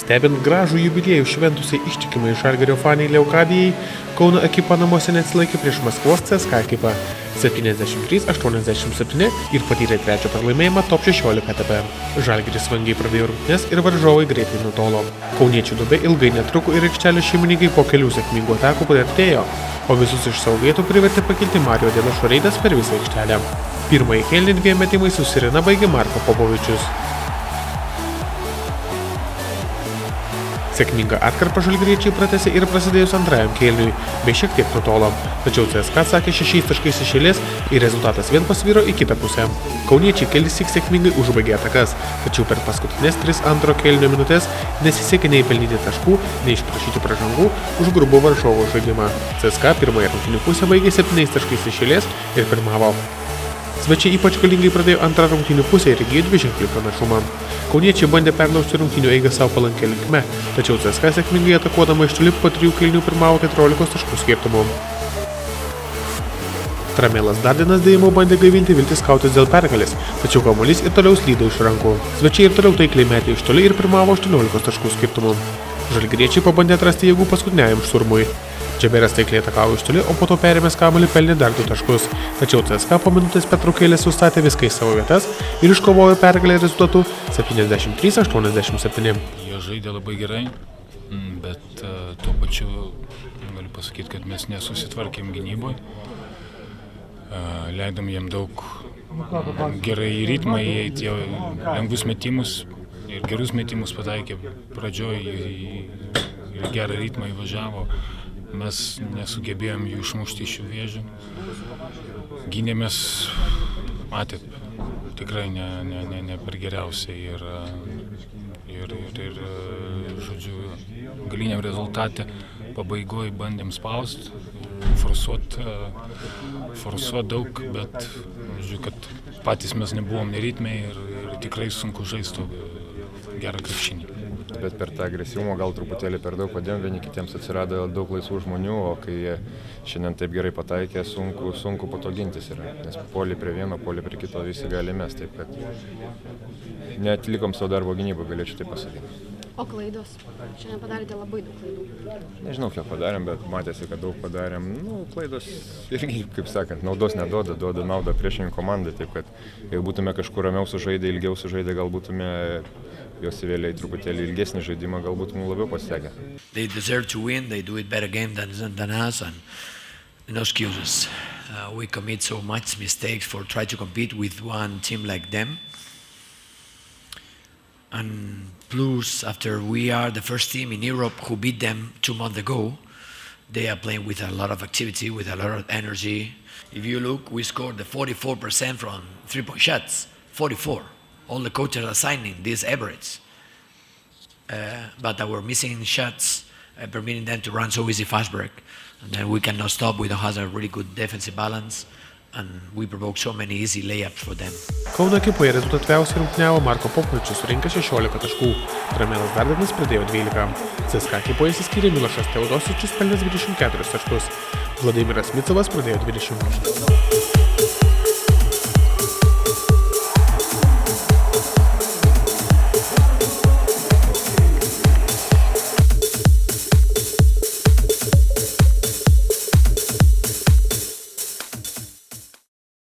Stebint gražų jubiliejų šventusiai ištikimai Žalgirio faniai Leokadijai, Kauno ekipa namuose neatsilaikė prieš Maskvos CSKA ekipą 73-87 ir patyrė trečią pralaimėjimą top 16 etape. Žalgiris vangiai pradėjo rungtynes ir varžovai greitai nutolo. Kauniečių duobė ilgai netruko ir aikštelės šeimininkai po kelių sėkmingų atakų priartėjo, o visus iš savo vietų privertė pakilti Mario Delašo reidas per visą aikštelę. Pirmąjį kėlinį 2 metimais su sirena baigė Marko Popovičius. Sėkmingą atkarpą žalgiriečiai pratęsė ir prasidėjus antrajam kėliniui, bei šiek tiek nutolo. Tačiau CSKA atsakė 6 taškais iš eilės ir rezultatas vien pasvyro į kitą pusę. Kauniečiai kelissyk sėkmingai užbaigė atakas, tačiau per paskutinės 3 antro kėlinio minutės nesisekė nei pelnyti taškų, nei išprašyti pražangų už grubų varžovų žaidimą. CSKA pirmąją rungtynių pusę baigė 7 taškais iš eilės ir pirmavo. Svečiai ypač galingai pradėjo antrą rungtynių pusę ir įgijo dviženklį pranašumą. Kauniečiai bandė perlaužti rungtynių eigą savo palankia linkme, tačiau CSKA sėkmingai atakuodama iš toli po 3 kėlinių pirmavo 14 taškų skirtumu. Tramelas Dardinas dėjimu bandė gaivinti viltis kautis dėl pergalės, tačiau kamuolys ir toliau slydo iš rankų. Svečiai ir toliau taikliai metė iš toli ir pirmavo 18 taškų skirtumu. Žalgiriečiai pabandė atrasti jėgų paskutiniajam šturmui. Džeberas taikliai atakavo iš toli, o po to perėmęs kamuolį pelnė dar 2 taškus. Tačiau CSKA po minutės pertraukėlės sustatė viską į savo vietas ir iškovojo pergalę rezultatu 73-87. Jie žaidė labai gerai, bet tuo pačiu galiu pasakyti, kad mes nesusitvarkėm gynyboje. Leidom jiem daug gerai į ritmą įeiti, lengvus metimus ir gerus metimus pataikė pradžioj ir gerą ritmą įvažiavo. Mes nesugebėjom jų išmušti iš jų vėžių. Gynėmės, matėt, tikrai ne per geriausiai ir žodžiu, galiniam rezultate pabaigoje bandėm spaust, forsuot daug, bet žodžiu, kad patys mes nebuvom neritme ir tikrai sunku žaisti gerą krepšinį. Bet per tą agresyvumą gal truputėlį per daug padėjom, vieni kitiems atsirado daug laisvų žmonių, o kai jie šiandien taip gerai pataikė, sunku po to gintis yra. Nes polį prie vieno, polį prie kito visi gali mest, taip kad neatlikom savo darbo gynybą, galėčiau taip pasakyti. O klaidos? Šiandien padarėte labai daug klaidų. Nežinau, kiek padarėm, bet matėsi, kad daug padarėm. Klaidos irgi, kaip sakant, naudos neduoda, duoda naudą priešininkų komandai, taip kad jeigu būtume kažkur ramiau sužaidę, ilgiau sužaidę, gal būtume jos įvėlė į truputėlį ilgesnį žaidimą, galbūt mums labiau pasisekė. They deserve to win, they do it better game than us, and no excuses. We commit so much mistakes for trying to compete with one team like them. And plus, after we are the first team in Europe who beat them 2 months ago, they are playing with a lot of activity, with a lot of energy. If you look, we scored the 44% from 3-point shots, 44. All the coaches are signing this average. But our missing shots permitting them to run so easy fast break. And then we cannot stop. We don't have a really good defensive balance. And we provoke so many easy layups for them. Kauno ekipoje rezultatyviausiai rungtyniavo Marko Popovičius, surinkęs 16 taškų. Tramelas Dardinas pridėjo 12. CSKA ekipoje išsiskyrė Milošas Teodosičius, pelnęs 24 taškus. Vladimiras Micovas pridėjo 20.